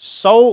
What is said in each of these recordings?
100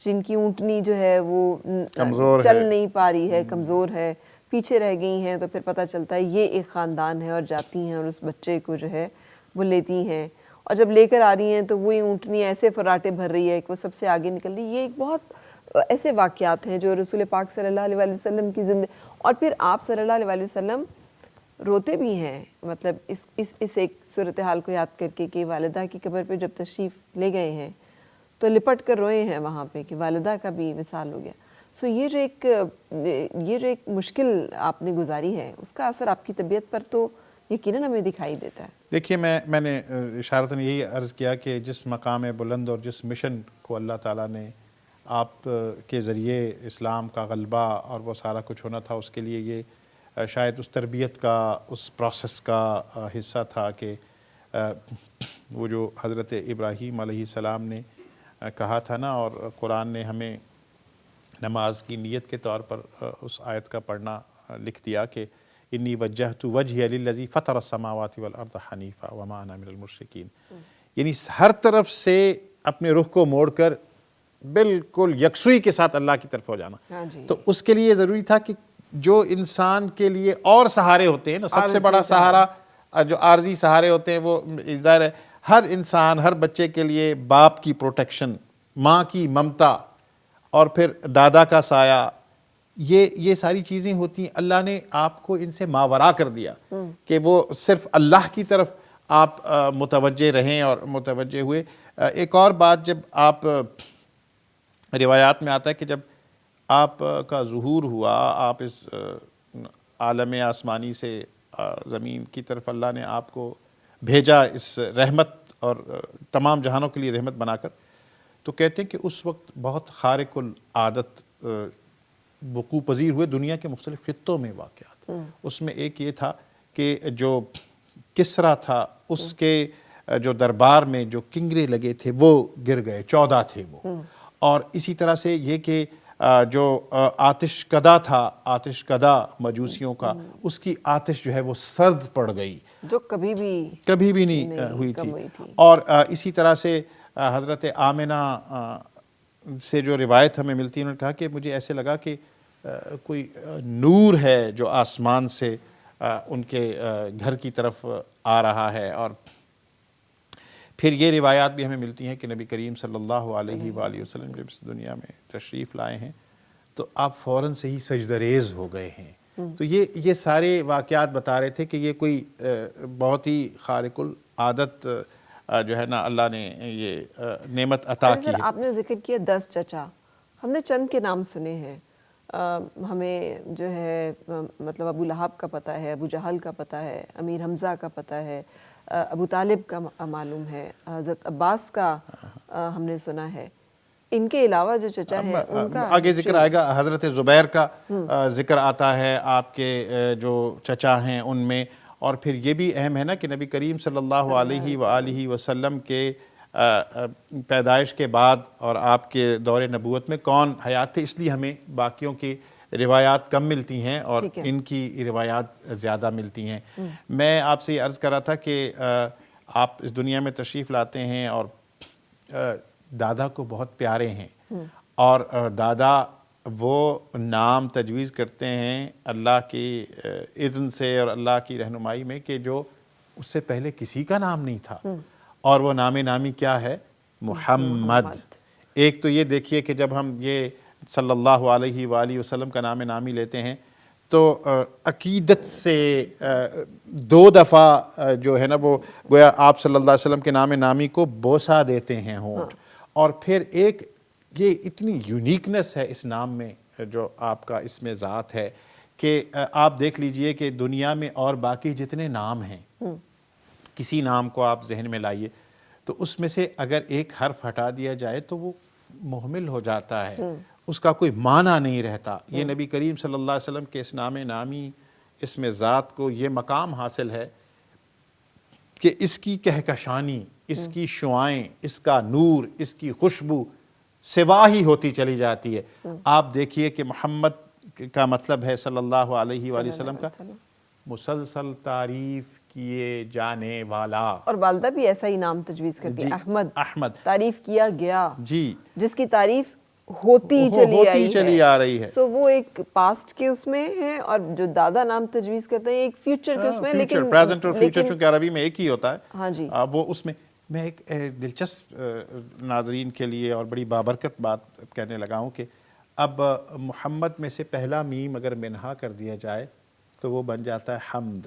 جن کی اونٹنی جو ہے وہ چل نہیں پا رہی ہے, کمزور ہے, پیچھے رہ گئی ہیں, تو پھر پتہ چلتا ہے یہ ایک خاندان ہے, اور جاتی ہیں اور اس بچے کو جو ہے وہ لیتی ہیں, اور جب لے کر آ رہی ہیں تو وہی اونٹنی ایسے فراٹے بھر رہی ہے کہ وہ سب سے آگے نکل رہی ہے. یہ ایک بہت ایسے واقعات ہیں جو رسول پاک صلی اللہ علیہ وسلم کی زندگی, اور پھر آپ صلی اللہ علیہ وسلم روتے بھی ہیں, مطلب اس ایک صورتحال کو یاد کر کے کہ والدہ کی قبر پہ جب تشریف لے گئے ہیں تو لپٹ کر روئے ہیں وہاں پہ کہ والدہ کا بھی وصال ہو گیا. سو یہ جو ایک مشکل آپ نے گزاری ہے, اس کا اثر آپ کی طبیعت پر تو یقیناً ہمیں دکھائی دیتا ہے. دیکھیے میں نے اشارتاً یہی عرض کیا کہ جس مقام بلند اور جس مشن کو اللہ تعالیٰ نے آپ کے ذریعے اسلام کا غلبہ اور وہ سارا کچھ ہونا تھا, اس کے لیے یہ شاید اس تربیت کا, اس پروسیس کا حصہ تھا کہ وہ جو حضرت ابراہیم علیہ السلام نے کہا تھا نا, اور قرآن نے ہمیں نماز کی نیت کے طور پر اس آیت کا پڑھنا لکھ دیا کہ انی وجہت وجہی للذی فطر السماوات والارض حنیفا وما انا من المشرکین, یعنی ہر طرف سے اپنے رخ کو موڑ کر بالکل یکسوئی کے ساتھ اللہ کی طرف ہو جانا. تو اس کے لیے ضروری تھا کہ جو انسان کے لیے اور سہارے ہوتے ہیں نا, سب سے بڑا سہارا جو عارضی سہارے ہوتے ہیں وہ ظاہر ہے ہر انسان, ہر بچے کے لیے باپ کی پروٹیکشن, ماں کی ممتا, اور پھر دادا کا سایہ, یہ ساری چیزیں ہوتی ہیں. اللہ نے آپ کو ان سے ماورا کر دیا کہ وہ صرف اللہ کی طرف آپ متوجہ رہیں اور متوجہ ہوئے. ایک اور بات, جب آپ روایات میں آتا ہے کہ جب آپ کا ظہور ہوا, آپ اس عالم آسمانی سے زمین کی طرف اللہ نے آپ کو بھیجا اس رحمت اور تمام جہانوں کے لیے رحمت بنا کر, تو کہتے ہیں کہ اس وقت بہت خارق العادت وقوع پذیر ہوئے دنیا کے مختلف خطوں میں واقعات. اس میں ایک یہ تھا کہ جو کسرا تھا اس کے جو دربار میں جو کنگرے لگے تھے وہ گر گئے, 14 تھے وہ. اور اسی طرح سے یہ کہ جو آتش کدا تھا, آتش کدا مجوسیوں کا, اس کی آتش جو ہے وہ سرد پڑ گئی, جو کبھی بھی نہیں ہوئی تھی. اور اسی طرح سے حضرت آمنہ سے جو روایت ہمیں ملتی ہے, انہوں نے کہا کہ مجھے ایسے لگا کہ کوئی نور ہے جو آسمان سے ان کے گھر کی طرف آ رہا ہے. اور پھر یہ روایات بھی ہمیں ملتی ہیں کہ نبی کریم صلی اللہ علیہ وآلہ وسلم جب اس دنیا میں تشریف لائے ہیں تو آپ فوراً سے ہی سجدریز ہو گئے ہیں. تو یہ سارے واقعات بتا رہے تھے کہ یہ کوئی بہت ہی خارق العادت جو ہے نا اللہ نے یہ نعمت عطا کی ہے. آپ نے ذکر کیا 10 چچا, ہم نے چند کے نام سنے ہیں. ہمیں جو ہے مطلب ابو لہب کا پتہ ہے, ابو جہل کا پتہ ہے, امیر حمزہ کا پتہ ہے, ابو طالب کا معلوم ہے, حضرت عباس کا ہم نے سنا ہے. ان کے علاوہ جو چچا ہیں ان کا آگے ذکر آئے گا. حضرت زبیر کا ذکر آتا ہے آپ کے جو چچا ہیں ان میں. اور پھر یہ بھی اہم ہے نا کہ نبی کریم صلی اللہ علیہ وآلہ وسلم کے پیدائش کے بعد اور آپ کے دور نبوت میں کون حیات تھے, اس لیے ہمیں باقیوں کی روایات کم ملتی ہیں اور ان کی روایات زیادہ ملتی ہیں. میں آپ سے یہ عرض کر رہا تھا کہ آپ اس دنیا میں تشریف لاتے ہیں اور دادا کو بہت پیارے ہیں, اور دادا وہ نام تجویز کرتے ہیں اللہ کی اذن سے اور اللہ کی رہنمائی میں کہ جو اس سے پہلے کسی کا نام نہیں تھا. اور وہ نامی کیا ہے؟ محمد. ایک تو یہ دیکھیے کہ جب ہم یہ صلی اللہ علیہ وآلہ وسلم کا نامی لیتے ہیں تو عقیدت سے 2 دفعہ جو ہے نا وہ گویا آپ صلی اللہ علیہ وسلم کے نامی کو بوسہ دیتے ہیں ہونٹ. اور پھر ایک یہ اتنی یونیکنس ہے اس نام میں جو آپ کا اس میں ذات ہے کہ آپ دیکھ لیجئے کہ دنیا میں اور باقی جتنے نام ہیں, کسی نام کو آپ ذہن میں لائیے تو اس میں سے اگر ایک حرف ہٹا دیا جائے تو وہ مہمل ہو جاتا ہے, اس کا کوئی معنی نہیں رہتا. یہ نبی کریم صلی اللہ علیہ وسلم کے اس نامی اس میں ذات کو یہ مقام حاصل ہے کہ اس کی کہکشانی, اس کی شعائیں, اس کا نور, اس کی خوشبو سوا ہی ہوتی چلی جاتی ہے. آپ دیکھیے کہ محمد کا مطلب ہے صلی اللہ علیہ وآلہ وسلم کا مسلسل تعریف کیے جانے والا. اور والدہ بھی ایسا ہی نام تجویز کرتی ہے, احمد. احمد تعریف کیا گیا, جی, جس کی تعریف ہوتی چلی آ رہی ہے. سو وہ ایک پاسٹ کے اس میں ہے اور جو دادا نام تجویز کرتے ہیں ایک فیوچر کے اس میں, لیکن پریزنٹ اور فیوچر چونکہ عربی میں ایک ہی ہوتا ہے. ہاں جی, وہ اس میں میں ایک دلچسپ ناظرین کے لیے اور بڑی بابرکت بات کہنے لگا ہوں کہ اب محمد میں سے پہلا میم اگر منہا کر دیا جائے تو وہ بن جاتا ہے حمد.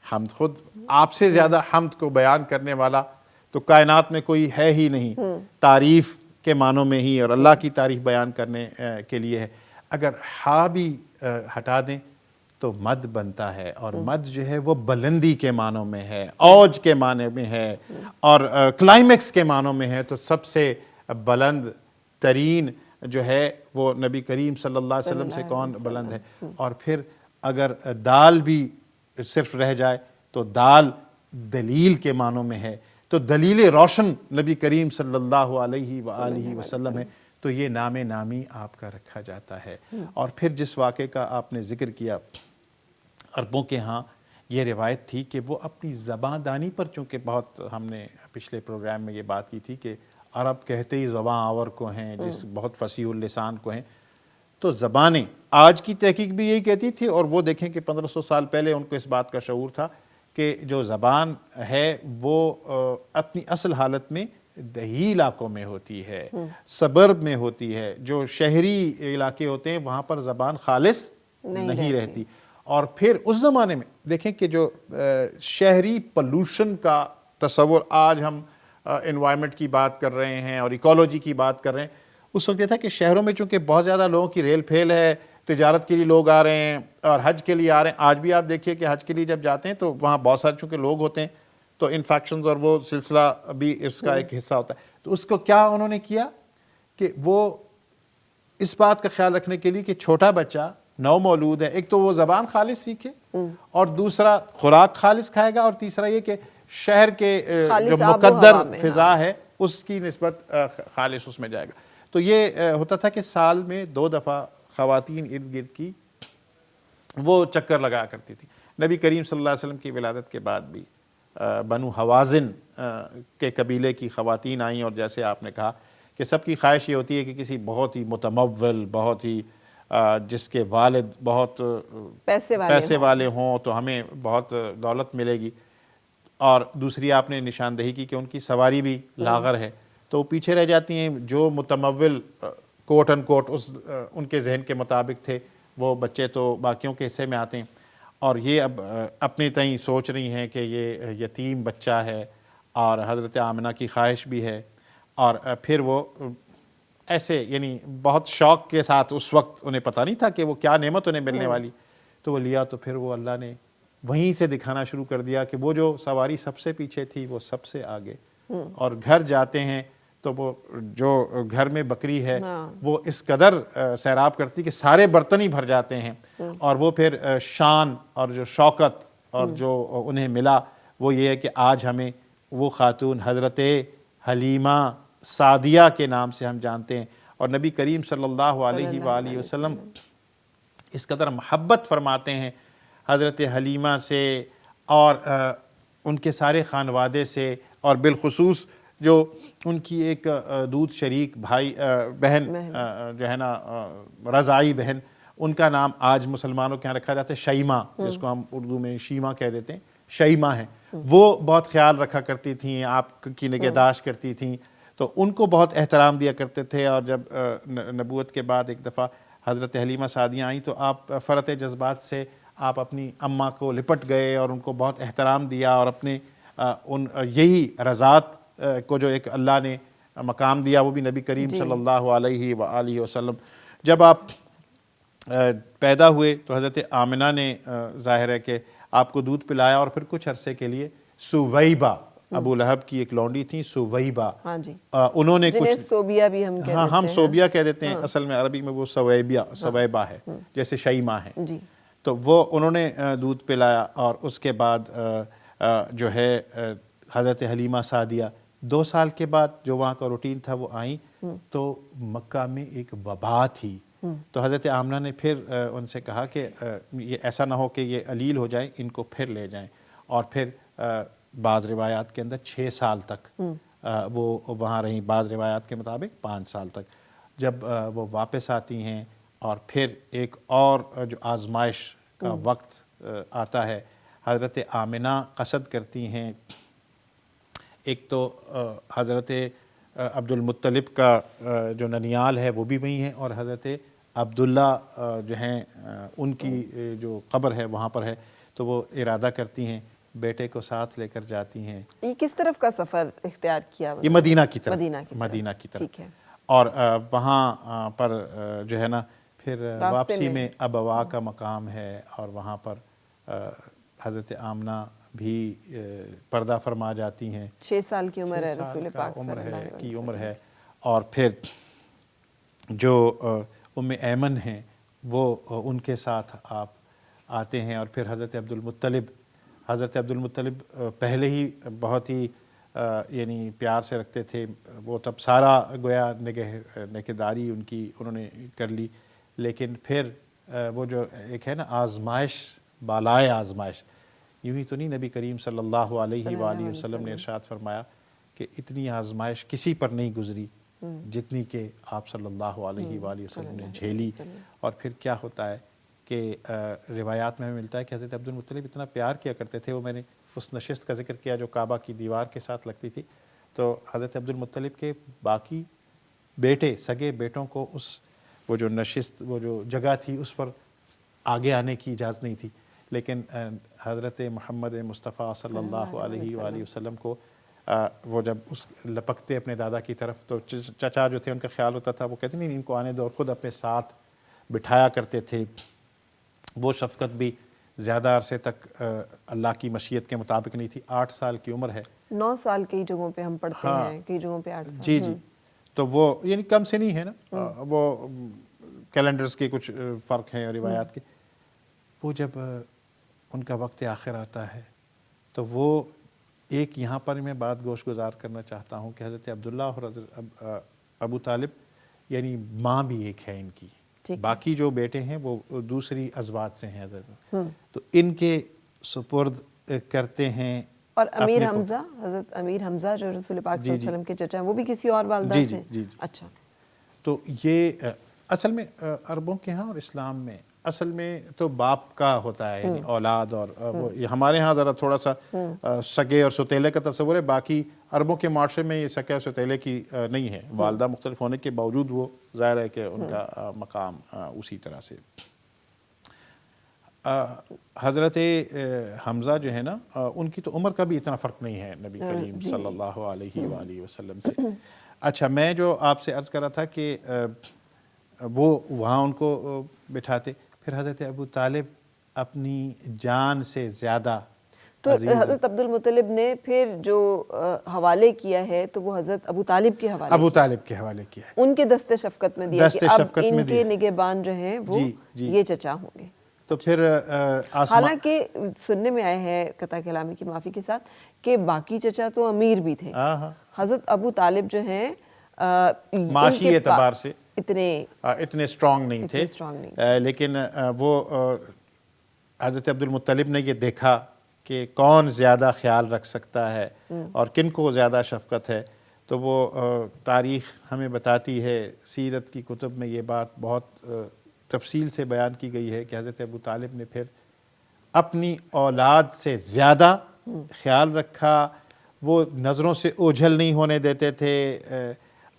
حمد, خود آپ سے زیادہ حمد کو بیان کرنے والا تو کائنات میں کوئی ہے ہی نہیں. تعریف کے معنوں میں ہی اور اللہ کی تعریف بیان کرنے کے لیے ہے. اگر ہا بھی ہٹا دیں تو مد بنتا ہے, اور مد جو ہے وہ بلندی کے معنوں میں ہے, اوج کے معنی میں ہے, اور کلائمیکس کے معنوں میں ہے. تو سب سے بلند ترین جو ہے وہ نبی کریم صلی اللہ علیہ وسلم سے کون بلند ہے. اور پھر اگر دال بھی صرف رہ جائے تو دال دلیل کے معنوں میں ہے, تو دلیل روشن نبی کریم صلی اللہ علیہ وآلہ وسلم ہے. تو یہ نام نامی آپ کا رکھا جاتا ہے. اور پھر جس واقعے کا آپ نے ذکر کیا, عربوں کے ہاں یہ روایت تھی کہ وہ اپنی زبان دانی پر, چونکہ بہت ہم نے پچھلے پروگرام میں یہ بات کی تھی کہ عرب کہتے ہی زبان آور کو ہیں, جس بہت فصیح اللسان کو ہیں. تو زبانیں آج کی تحقیق بھی یہی کہتی تھی, اور وہ دیکھیں کہ 1500 سال پہلے ان کو اس بات کا شعور تھا کہ جو زبان ہے وہ اپنی اصل حالت میں دیہی علاقوں میں ہوتی ہے, سبرب میں ہوتی ہے. جو شہری علاقے ہوتے ہیں وہاں پر زبان خالص نہیں رہتی. اور پھر اس زمانے میں دیکھیں کہ جو شہری پولوشن کا تصور, آج ہم انوائرمنٹ کی بات کر رہے ہیں اور ایکولوجی کی بات کر رہے ہیں, اس وقت یہ تھا کہ شہروں میں چونکہ بہت زیادہ لوگوں کی ریل پھیل ہے, تجارت کے لیے لوگ آ رہے ہیں اور حج کے لیے آ رہے ہیں. آج بھی آپ دیکھیے کہ حج کے لیے جب جاتے ہیں تو وہاں بہت سارے چونکہ لوگ ہوتے ہیں تو انفیکشنز اور وہ سلسلہ بھی اس کا ایک حصہ ہوتا ہے. تو اس کو کیا انہوں نے کیا کہ وہ اس بات کا خیال رکھنے کے لیے کہ چھوٹا بچہ نو مولود ہے, ایک تو وہ زبان خالص سیکھے, اور دوسرا خوراک خالص کھائے گا, اور تیسرا یہ کہ شہر کے جو مقدر فضا ہے اس کی نسبت خالص اس میں جائے گا. تو یہ ہوتا تھا کہ سال میں 2 دفعہ خواتین ارد گرد کی وہ چکر لگا کرتی تھی. نبی کریم صلی اللہ علیہ وسلم کی ولادت کے بعد بھی بنو حوازن کے قبیلے کی خواتین آئیں, اور جیسے آپ نے کہا کہ سب کی خواہش یہ ہوتی ہے کہ کسی بہت ہی متمول, بہت ہی جس کے والد بہت پیسے والے ہوں تو ہمیں بہت دولت ملے گی. اور دوسری آپ نے نشاندہی کی کہ ان کی سواری بھی لاغر ہے, تو پیچھے رہ جاتی ہیں. جو متمول کوٹ ان کوٹ ان کے ذہن کے مطابق تھے وہ بچے تو باقیوں کے حصے میں آتے ہیں, اور یہ اب اپنے تئیں سوچ رہی ہیں کہ یہ یتیم بچہ ہے, اور حضرت آمنہ کی خواہش بھی ہے. اور پھر وہ ایسے یعنی بہت شوق کے ساتھ, اس وقت انہیں پتہ نہیں تھا کہ وہ کیا نعمت انہیں ملنے والی, تو وہ لیا. تو پھر وہ اللہ نے وہیں سے دکھانا شروع کر دیا کہ وہ جو سواری سب سے پیچھے تھی وہ سب سے آگے, اور گھر جاتے ہیں تو وہ جو گھر میں بکری ہے وہ اس قدر سیراب کرتی کہ سارے برتن ہی بھر جاتے ہیں. اور وہ پھر شان اور جو شوکت اور جو انہیں ملا وہ یہ ہے کہ آج ہمیں وہ خاتون حضرت حلیمہ سعدیہ کے نام سے ہم جانتے ہیں. اور نبی کریم صلی اللہ علیہ وآلہ وسلم اس قدر محبت فرماتے ہیں حضرت حلیمہ سے اور ان کے سارے خانوادے سے, اور بالخصوص جو ان کی ایک دودھ شریک بھائی بہن جو ہے نا رضائی بہن, ان کا نام آج مسلمانوں کے یہاں رکھا جاتا ہے شیمہ, جس کو ہم اردو میں شیمہ کہہ دیتے ہیں, شیمہ ہیں. وہ بہت خیال رکھا کرتی تھیں, آپ کی نگہداشت کرتی تھیں, تو ان کو بہت احترام دیا کرتے تھے. اور جب نبوت کے بعد ایک دفعہ حضرت حلیمہ سعدیہ آئیں تو آپ فرط جذبات سے آپ اپنی اماں کو لپٹ گئے اور ان کو بہت احترام دیا, اور اپنے یہی رضاعت کو جو ایک اللہ نے مقام دیا وہ بھی نبی کریم صلی اللہ علیہ وآلہ وسلم. جب آپ پیدا ہوئے تو حضرت آمنہ نے ظاہر ہے کہ آپ کو دودھ پلایا, اور پھر کچھ عرصے کے لیے سویبہ, ابو لہب کی ایک لونڈی تھی سویبہ, انہوں نے کچھ سوبیا بھی ہم کہہ دیتے ہیں, ہم سوبیا کہہ دیتے ہیں, اصل میں عربی میں وہ سویبہ ہے, جیسے شیمہ ہے. تو وہ انہوں نے دودھ پلایا, اور اس کے بعد جو ہے حضرت حلیمہ سعدیہ 2 سال کے بعد جو وہاں کا روٹین تھا وہ آئیں, تو مکہ میں ایک وبا تھی. تو حضرت آمنہ نے پھر ان سے کہا کہ یہ ایسا نہ ہو کہ یہ علیل ہو جائیں, ان کو پھر لے جائیں. اور پھر بعض روایات کے اندر 6 سال تک وہ وہاں رہیں، بعض روایات کے مطابق 5 سال تک. جب وہ واپس آتی ہیں اور پھر ایک اور جو آزمائش کا وقت آتا ہے، حضرت آمنہ قصد کرتی ہیں. ایک تو حضرت عبد المطلب کا جو ننیال ہے وہ بھی وہیں ہے، اور حضرت عبداللہ جو ہیں ان کی جو قبر ہے وہاں پر ہے. تو وہ ارادہ کرتی ہیں بیٹے کو ساتھ لے کر جاتی ہیں. یہ کس طرف کا سفر اختیار کیا؟ یہ مدینہ کی طرف. مدینہ کی طرف. ٹھیک ہے. اور وہاں پر جو ہے نا پھر واپسی میں ابوا کا مقام ہے، اور وہاں پر حضرت آمنہ بھی پردہ فرما جاتی ہیں. 6 سال کی عمر ہے رسول پاک صلی اللہ علیہ وسلم کی عمر ہے. اور پھر جو ام ایمن ہیں وہ ان کے ساتھ آپ آتے ہیں. اور پھر حضرت عبد المطلب پہلے ہی بہت ہی یعنی پیار سے رکھتے تھے. وہ تب سارا گویا نگہداری ان کی انہوں نے کر لی. لیکن پھر وہ جو ایک ہے نا آزمائش، بالائے آزمائش، یوں ہی تو نہیں نبی کریم صلی اللہ علیہ وآلہ وسلم نے ارشاد فرمایا کہ اتنی آزمائش کسی پر نہیں گزری جتنی کہ آپ صلی اللہ علیہ وآلہ وسلم نے جھیلی. اور پھر کیا ہوتا ہے کہ روایات میں ہمیں ملتا ہے کہ حضرت عبد المطلب اتنا پیار کیا کرتے تھے. وہ میں نے اس نشست کا ذکر کیا جو کعبہ کی دیوار کے ساتھ لگتی تھی. تو حضرت عبد المطلب کے باقی بیٹے، سگے بیٹوں کو وہ جو نشست، وہ جو جگہ تھی اس پر آگے آنے کی اجازت نہیں تھی. لیکن حضرت محمد مصطفیٰ صلی اللہ علیہ وآلہ وسلم کو وہ جب لپکتے اپنے دادا کی طرف، تو چچا جو تھے ان کا خیال ہوتا تھا، وہ کہتے نہیں ان کو آنے دو، اور خود اپنے ساتھ بٹھایا کرتے تھے. وہ شفقت بھی زیادہ عرصے تک اللہ کی مشیت کے مطابق نہیں تھی. 8 سال کی عمر ہے. 9 سال کئی جگہوں پہ ہم پڑھتے ہیں، کئی جگہوں پہ 8 سال. جی. تو وہ یعنی کم سے نہیں ہے نا، وہ کیلنڈرز کے کچھ فرق ہیں اور روایات کے. وہ جب ان کا وقت آخر آتا ہے تو وہ ایک یہاں پر میں بات گوش گزار کرنا چاہتا ہوں کہ حضرت عبداللہ اور حضرت ابو طالب یعنی ماں بھی ایک ہے ان کی. باقی جو بیٹے ہیں وہ دوسری ازواج سے ہیں حضرت، تو ان کے سپرد کرتے ہیں. اور امیر حمزہ، حضرت امیر حمزہ جو رسول پاک صلی اللہ علیہ وسلم کے چچا ہیں، وہ بھی کسی اور والدہ سے؟ جی. اچھا. تو یہ اصل میں عربوں کے ہاں اور اسلام میں اصل میں تو باپ کا ہوتا ہے یعنی اولاد. اور ہمارے ہاں ذرا تھوڑا سا سگے اور ستیلے کا تصور ہے. باقی عربوں کے معاشرے میں یہ سگے اور ستیلے کی نہیں ہے. والدہ مختلف ہونے کے باوجود وہ ظاہر ہے کہ ان کا مقام اسی طرح سے. حضرت حمزہ جو ہے نا ان کی تو عمر کا بھی اتنا فرق نہیں ہے نبی کریم صلی اللہ علیہ وآلہ وسلم سے. اچھا، میں جو آپ سے عرض کر رہا تھا کہ وہ وہاں ان کو بٹھاتے. پھر حضرت ابو طالب اپنی جان سے زیادہ تو حضرت عبد المطلب نے پھر جو حوالے کیا ہے تو وہ حضرت ابو طالب کے حوالے کیا ہے. ان کے دست شفقت میں دیا کہ اب ان کے نگہبان جو ہیں وہ یہ چچا ہوں گے. تو پھر حالانکہ سننے میں آئے ہیں قطع کلامی کی معافی کے ساتھ کہ باقی چچا تو امیر بھی تھے. حضرت ابو طالب جو ہیں معاشی اعتبار سے اتنے سٹرونگ نہیں تھے. لیکن وہ حضرت عبد المطلب نے یہ دیکھا کہ کون زیادہ خیال رکھ سکتا ہے اور کن کو زیادہ شفقت ہے. تو وہ تاریخ ہمیں بتاتی ہے، سیرت کی کتب میں یہ بات بہت تفصیل سے بیان کی گئی ہے کہ حضرت ابو طالب نے پھر اپنی اولاد سے زیادہ خیال رکھا. وہ نظروں سے اوجھل نہیں ہونے دیتے تھے،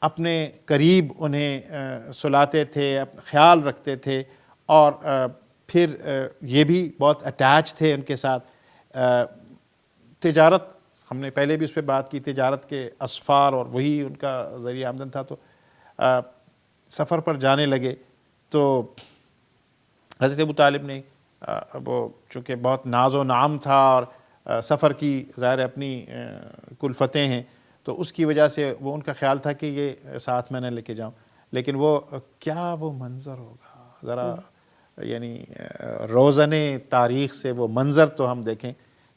اپنے قریب انہیں سلاتے تھے، خیال رکھتے تھے. اور پھر یہ بھی بہت اٹیچ تھے ان کے ساتھ. تجارت، ہم نے پہلے بھی اس پہ بات کی، تجارت کے اسفار اور وہی ان کا ذریعہ آمدن تھا. تو سفر پر جانے لگے تو حضرت ابو طالب نے وہ چونکہ بہت ناز و نعم تھا اور سفر کی ظاہر اپنی کلفتیں ہیں، تو اس کی وجہ سے وہ ان کا خیال تھا کہ یہ ساتھ میں نہ لے کے جاؤں. لیکن وہ کیا وہ منظر ہوگا ذرا، یعنی روزن تاریخ سے وہ منظر تو ہم دیکھیں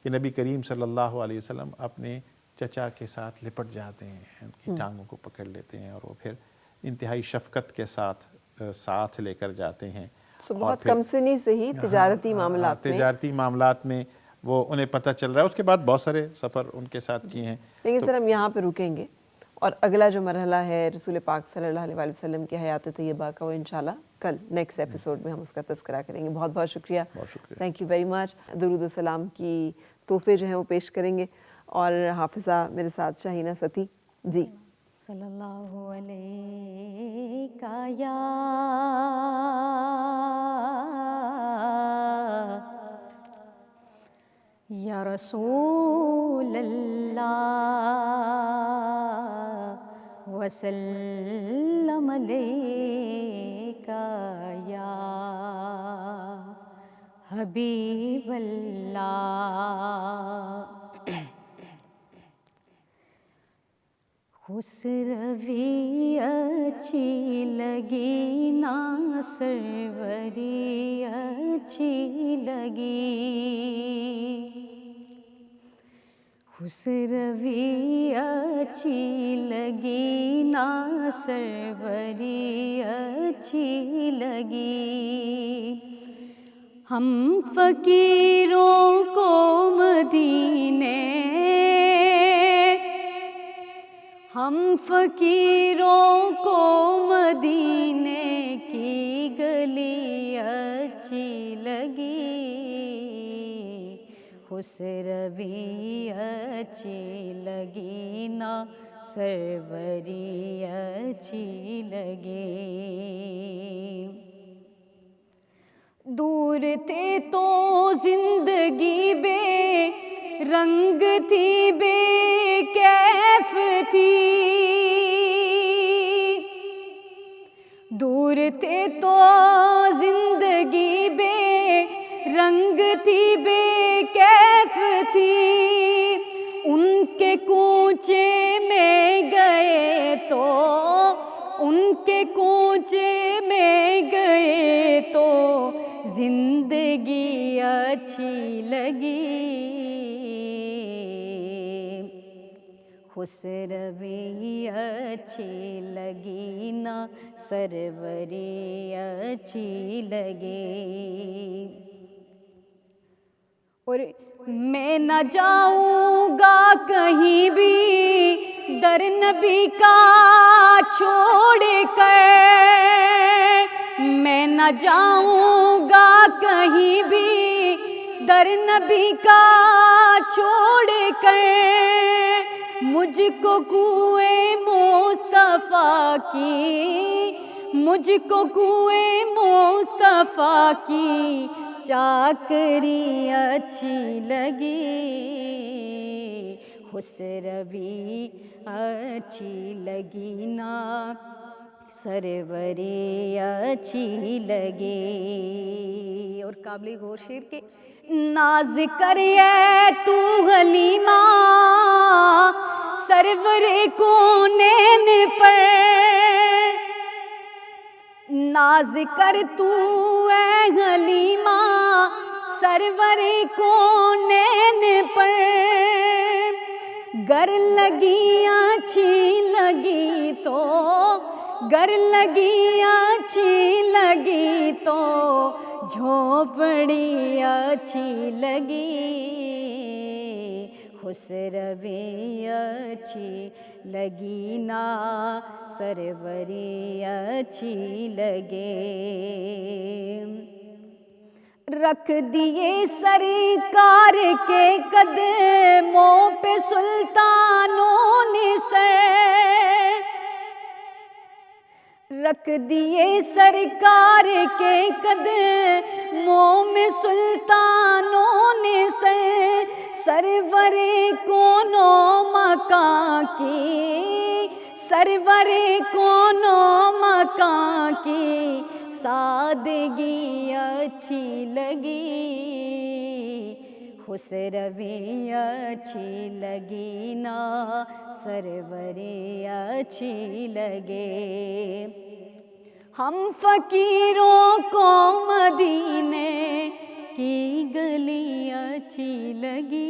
کہ نبی کریم صلی اللہ علیہ وسلم اپنے چچا کے ساتھ لپٹ جاتے ہیں، ان کی ٹانگوں کو پکڑ لیتے ہیں اور وہ پھر انتہائی شفقت کے ساتھ لے کر جاتے ہیں. بہت کم سنی سے ہی تجارتی معاملات میں وہ انہیں پتہ چل رہا ہے. اس کے بعد بہت سارے سفر ان کے ساتھ کیے ہیں. لیکن سر ہم یہاں پہ رکیں گے اور اگلا جو مرحلہ ہے رسول پاک صلی اللہ علیہ وآلہ وسلم کی حیات طیبہ کا، وہ انشاءاللہ کل نیکسٹ ایپیسوڈ میں ہم اس کا تذکرہ کریں گے. بہت بہت شکریہ. Thank you very much. درود و سلام کی تحفے جو ہیں وہ پیش کریں گے، اور حافظہ میرے ساتھ شاہینہ ستی. جی صلی اللہ علیہ یا یا رسول اللہ وسلم علیکہ یا حبیب اللہ. خسروی اچھی لگی نا سروری اچھی لگی، خسروی اچھی لگی نا سروری اچھی لگی. ہم فقیروں کو مدینے، ہم فقیروں کو مدینے کی گلی اچھی لگی، خسروی اچھی لگی نا سروری اچھی لگی. دور تھے تو زندگی بے رنگ تھی، بے کیف تھی. دور تھے تو زندگی بے رنگ تھی، بے کیف تھی. ان کے کوچے میں گئے تو، ان کے کوچے میں گئے تو زندگی اچھی لگی، خسروی اچھی لگی نا سروری اچھی لگی. اور میں نہ جاؤں گا کہیں بھی در نبی کا چھوڑ کر، میں نہ جاؤں گا کہیں بھی در نبی کا چھوڑ کر. مجھ کو کوئے مصطفیٰ کی، مجھ کو کوئے مصطفیٰ کی چاکری اچھی لگی، خسروی اچھی لگی نا سروری اچھی لگی. اور قابل غور شعر کے ناز کریے تو حلیمہ سرور کونین پر، ناز کر تو اے حلیمہ سرور کونین پر. گر لگی اچھی لگی تو، گر لگی اچھی لگی تو جھوپڑی اچھی لگی، خسروی اچھی لگی نا سروری اچھی لگے. رکھ دیے سرکار کے قدموں پہ سلطانوں نے سر، رکھ دیے سرکار کے قدموں میں سلطانوں نے سر. سرور کونوں مکان کی، سرور کونوں مکان کی سادگی اچھی لگی، خسروی اچھی لگی نا سروری اچھی لگے. ہم فقیروں کو مدینے کی گلی اچھی لگی.